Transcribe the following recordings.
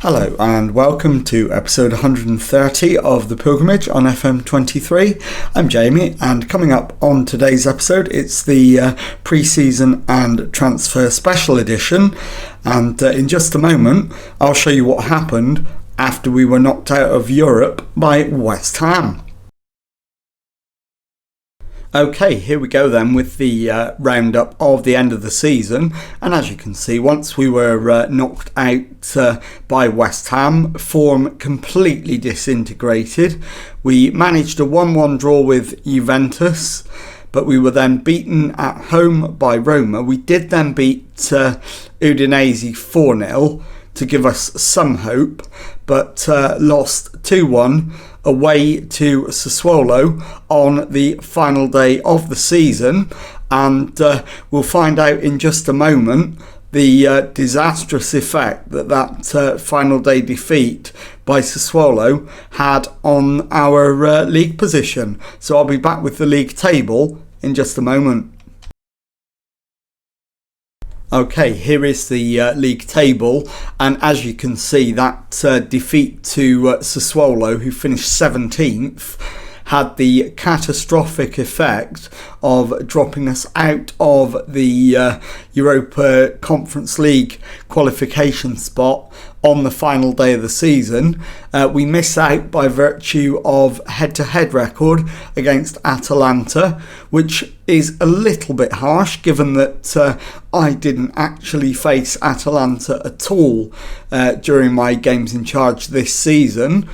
Hello and welcome to episode 130 of The Pilgrimage on FM23. I'm Jamie, and coming up on today's episode, it's the pre-season and transfer special edition, and in just a moment I'll show you what happened after we were knocked out of Europe by West Ham. Okay, here we go then with the roundup of the end of the season, and as you can see, once we were knocked out by West Ham, form completely disintegrated. We managed a 1-1 draw with Juventus, but we were then beaten at home by Roma. We did then beat Udinese 4-0 to give us some hope, but lost 2-1 away to Sassuolo on the final day of the season, and we'll find out in just a moment the disastrous effect that final day defeat by Sassuolo had on our league position. So I'll be back with the league table in just a moment. Okay, here is the league table, and as you can see, that defeat to Sassuolo, who finished 17th, had the catastrophic effect of dropping us out of the Europa Conference League qualification spot on the final day of the season. We miss out by virtue of head-to-head record against Atalanta, which is a little bit harsh given that I didn't actually face Atalanta at all during my games in charge this season.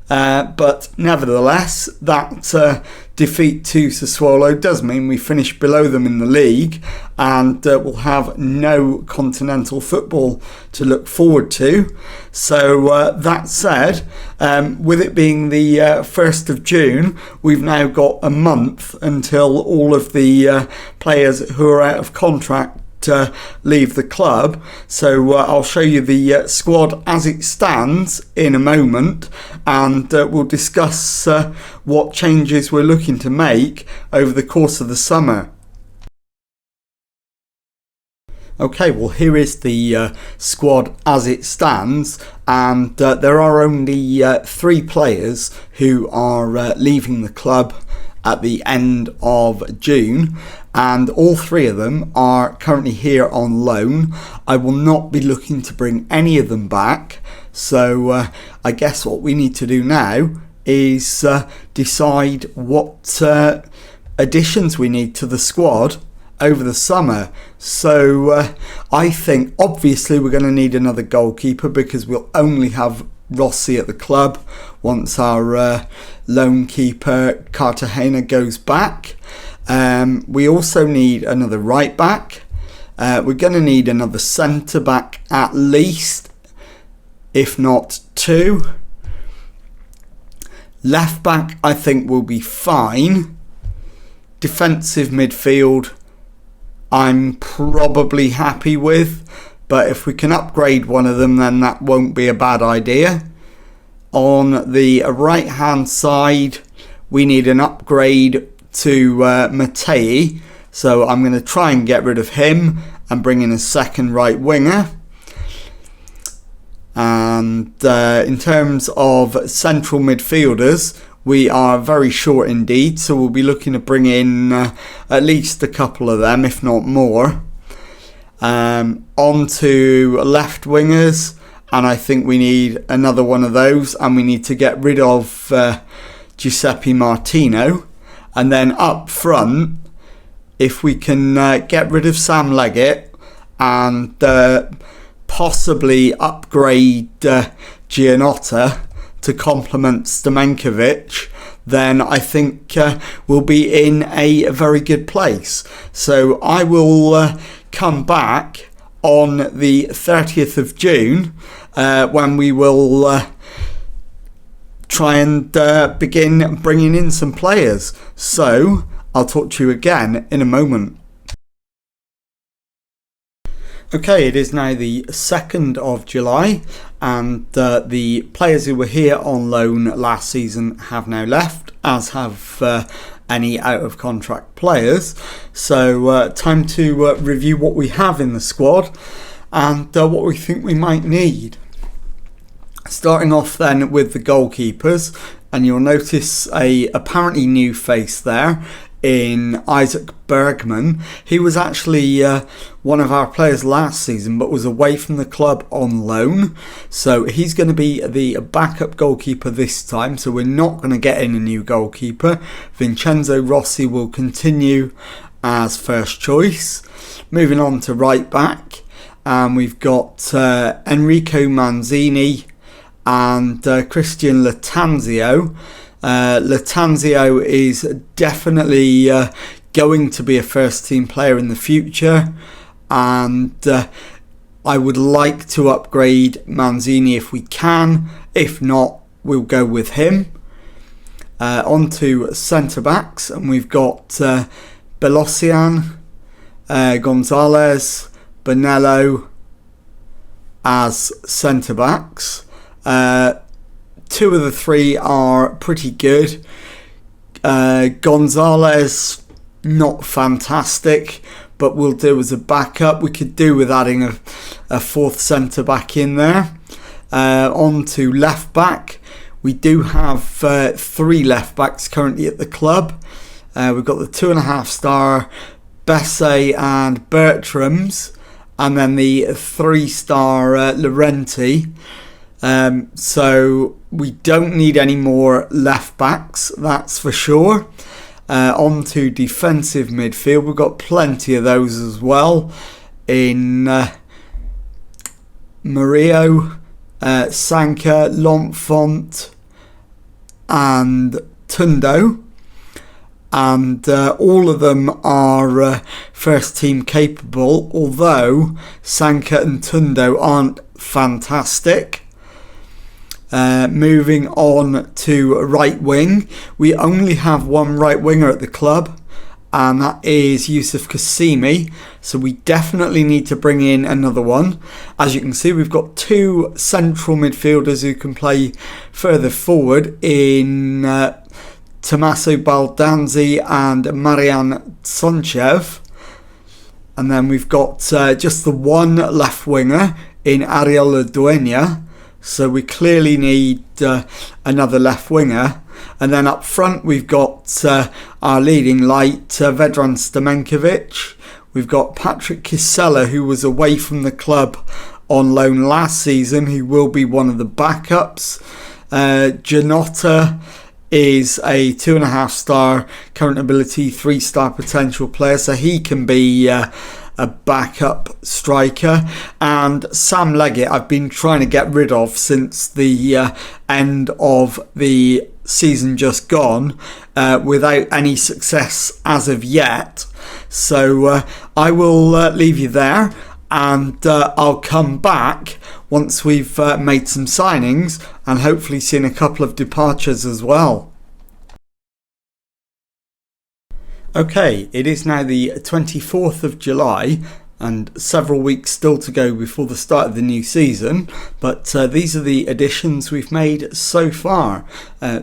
But nevertheless, that defeat to Sassuolo does mean we finish below them in the league, and we'll have no continental football to look forward to. So that said, with it being the 1st of June, we've now got a month until all of the players who are out of contract leave the club. So I'll show you the squad as it stands in a moment, and we'll discuss what changes we're looking to make over the course of the summer. Okay, well, here is the squad as it stands, and there are only 3 players who are leaving the club at the end of June, and all 3 of them are currently here on loan. I will not be looking to bring any of them back, so I guess what we need to do now is decide what additions we need to the squad over the summer. So I think obviously we're going to need another goalkeeper, because we'll only have Rossi at the club once our loan keeper Cartagena goes back. We also need another right back. We're going to need another centre back at least, if not 2. Left back I think will be fine. Defensive midfield I'm probably happy with, but if we can upgrade one of them, then that won't be a bad idea. On the right hand side, we need an upgrade to Mattei, so I'm going to try and get rid of him and bring in a second right winger. And in terms of central midfielders, we are very short indeed, so we'll be looking to bring in at least a couple of them, if not more. On to left wingers, and I think we need another one of those, and we need to get rid of Giuseppe Martino. And then up front, if we can get rid of Sam Leggett and possibly upgrade Giannotta to complement Stamenkovic, then I think we'll be in a very good place. So I will come back on the 30th of June when we will try and begin bringing in some players. So I'll talk to you again in a moment. Okay, it is now the 2nd of July, and the players who were here on loan last season have now left, as have any out of contract players. So time to review what we have in the squad and what we think we might need. Starting off then with the goalkeepers, and you'll notice a apparently new face there in Isaac Bergman. He was actually one of our players last season, but was away from the club on loan. So he's going to be the backup goalkeeper this time. So we're not going to get in a new goalkeeper. Vincenzo Rossi will continue as first choice. Moving on to right back, and we've got Enrico Manzini and Christian Lattanzio. Lattanzio is definitely going to be a first team player in the future, and I would like to upgrade Manzini if we can. If not, we'll go with him. On to centre backs, and we've got Belosian, Gonzalez, Bonello as centre backs. Two of the three are pretty good. Gonzalez, not fantastic, but we'll do as a backup. We could do with adding a fourth centre back in there. On to left back. We do have three left backs currently at the club. We've got the 2.5-star Bessie and Bertrams, and then the 3-star Laurenti. So we don't need any more left backs, that's for sure. On to defensive midfield. We've got plenty of those as well in Murillo, Sanka, L'Enfant and Tundo. And all of them are first team capable, although Sanka and Tundo aren't fantastic. Moving on to right wing, we only have one right winger at the club, and that is Yusuf Kasimi, so we definitely need to bring in another one. As you can see, we've got two central midfielders who can play further forward in Tommaso Baldanzi and Marian Sonchev, and then we've got just the one left winger in Ariel Dueña. So we clearly need another left winger. And then up front we've got our leading light, Vedran Stamenkovic. We've got Patrick Kisela, who was away from the club on loan last season, who will be one of the backups. Janota is a 2.5-star current ability, 3-star potential player, so he can be a backup striker. And Sam Leggett I've been trying to get rid of since the end of the season just gone, without any success as of yet. So I will leave you there, and I'll come back once we've made some signings and hopefully seen a couple of departures as well. Okay, it is now the 24th of July and several weeks still to go before the start of the new season, but these are the additions we've made so far.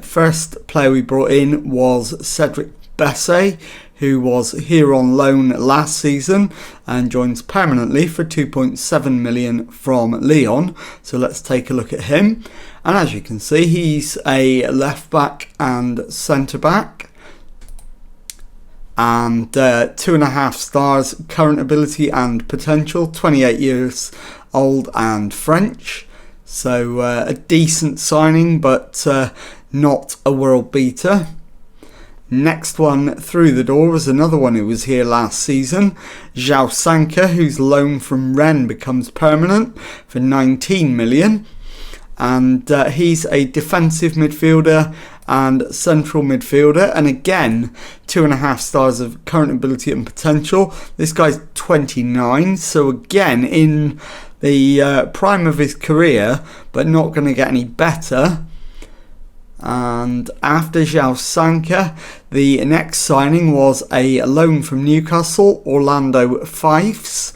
First player we brought in was Cedric Bessie, who was here on loan last season and joins permanently for 2.7 million from Lyon. So let's take a look at him. And as you can see, he's a left back and centre back. And 2.5 stars current ability and potential, 28 years old and French. So a decent signing, but not a world beater. Next one through the door was another one who was here last season, João Sanka, whose loan from Rennes becomes permanent for 19 million. And he's a defensive midfielder and central midfielder, and again 2.5 stars of current ability and potential. This guy's 29, so again in the prime of his career, but not going to get any better. And after João Sanka, the next signing was a loan from Newcastle, Orlando Fifes.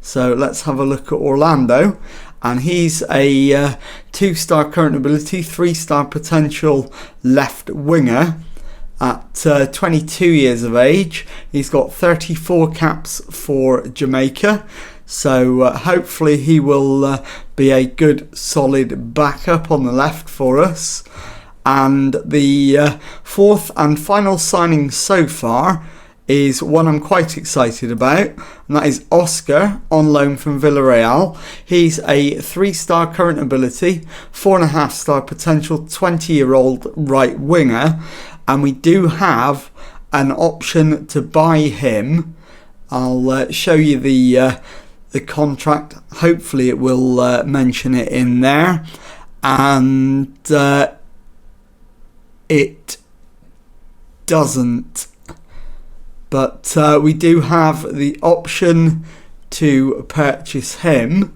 So let's have a look at Orlando. And he's a 2-star current ability, 3-star potential left winger at 22 years of age. He's got 34 caps for Jamaica, so hopefully he will be a good solid backup on the left for us. And the fourth and final signing so far is one I'm quite excited about, and that is Oscar on loan from Villarreal. He's a 3-star current ability, 4.5-star potential, 20-year-old right winger, and we do have an option to buy him. I'll show you the contract. Hopefully it will mention it in there, and it doesn't. But we do have the option to purchase him,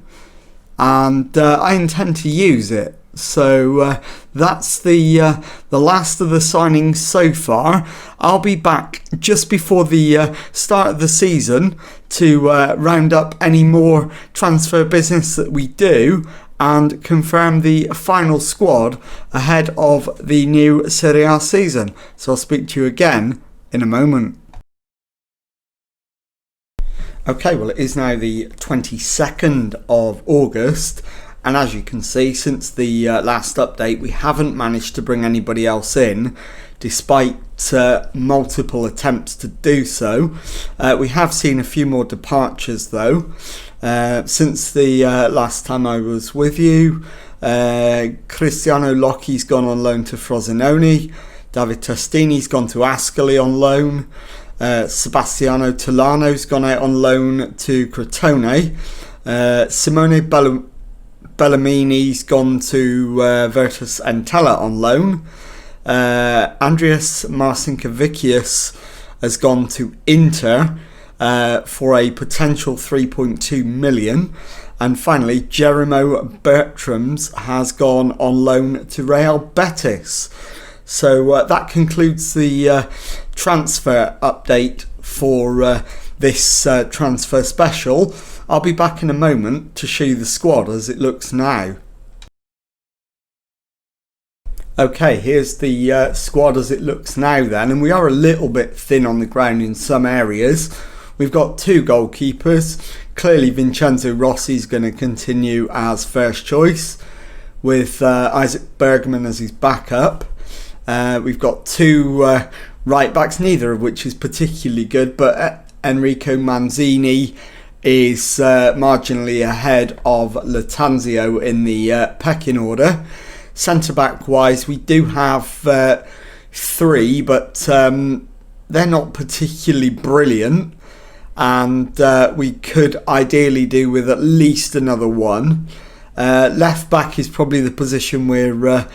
and I intend to use it. So that's the last of the signings so far. I'll be back just before the start of the season to round up any more transfer business that we do and confirm the final squad ahead of the new Serie A season. So I'll speak to you again in a moment. Okay, well, it is now the 22nd of August, and as you can see, since the last update, we haven't managed to bring anybody else in, despite multiple attempts to do so. We have seen a few more departures, though. Since the last time I was with you, Cristiano Locchi's gone on loan to Frosinone, David Testini's gone to Ascoli on loan, Sebastiano Tolano's gone out on loan to Crotone. Simone Bellamini's gone to Virtus Entella on loan. Andreas Marcinkavicius has gone to Inter for a potential 3.2 million. And finally, Jeremo Bertrams has gone on loan to Real Betis. So that concludes the transfer update for this transfer special. I'll be back in a moment to show you the squad as it looks now. Okay, here's the squad as it looks now then, and we are a little bit thin on the ground in some areas. We've got 2 goalkeepers. Clearly Vincenzo Rossi's going to continue as first choice, with Isaac Bergman as his backup. We've got 2 right backs, neither of which is particularly good, but Enrico Manzini is marginally ahead of Lattanzio in the pecking order. Centre back wise, we do have 3, but they're not particularly brilliant, and we could ideally do with at least another one. Left back is probably the position we're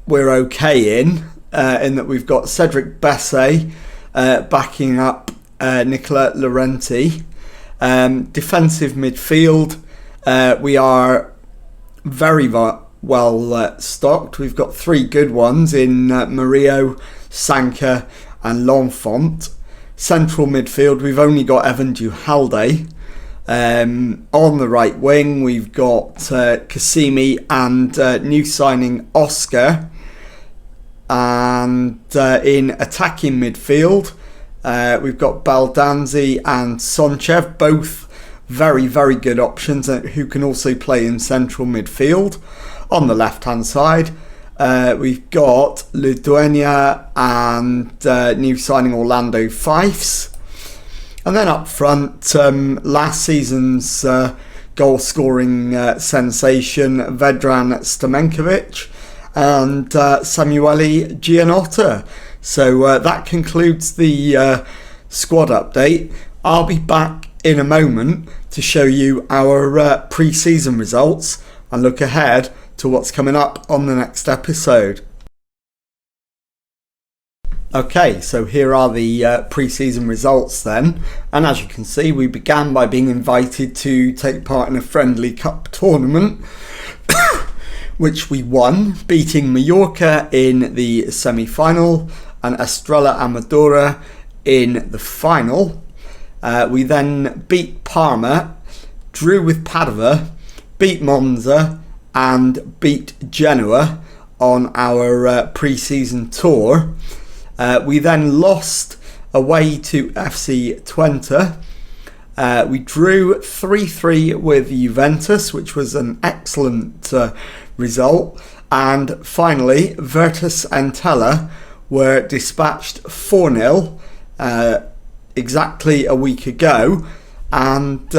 okay in that we've got Cedric Besse backing up Nicola Laurenti. Defensive midfield, we are very well stocked. We've got 3 good ones in Murillo, Sanka and L'Enfant. Central midfield, we've only got Evan Duhalde. On the right wing, we've got Cassimi and new signing Oscar. And in attacking midfield, we've got Baldanzi and Sonchev, both very, very good options who can also play in central midfield. On the left-hand side, we've got Ludueña and new signing Orlando Fifes. And then up front, last season's goal-scoring sensation Vedran Stamenkovic and Samuele Gianotta. So that concludes the squad update. I'll be back in a moment to show you our pre-season results and look ahead to what's coming up on the next episode. Okay, so here are the pre-season results then, and as you can see, we began by being invited to take part in a friendly cup tournament which we won, beating Mallorca in the semi-final and Estrella Amadora in the final. We then beat Parma, drew with Padova, beat Monza and beat Genoa on our pre-season tour. We then lost away to FC Twente. We drew 3-3 with Juventus, which was an excellent result. And finally, Virtus Entella were dispatched 4-0 exactly a week ago. And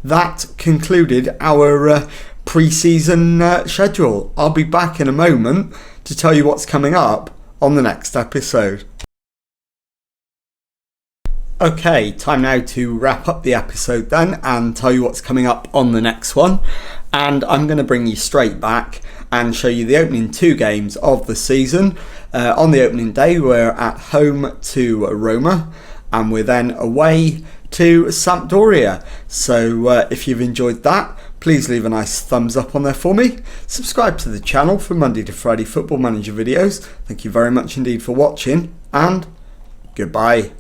that concluded our pre-season schedule. I'll be back in a moment to tell you what's coming up on the next episode. Okay, time now to wrap up the episode then and tell you what's coming up on the next one. And I'm going to bring you straight back and show you the opening 2 games of the season. On the opening day, we're at home to Roma and we're then away to Sampdoria. So if you've enjoyed that, please leave a nice thumbs up on there for me. Subscribe to the channel for Monday to Friday Football Manager videos. Thank you very much indeed for watching, and goodbye.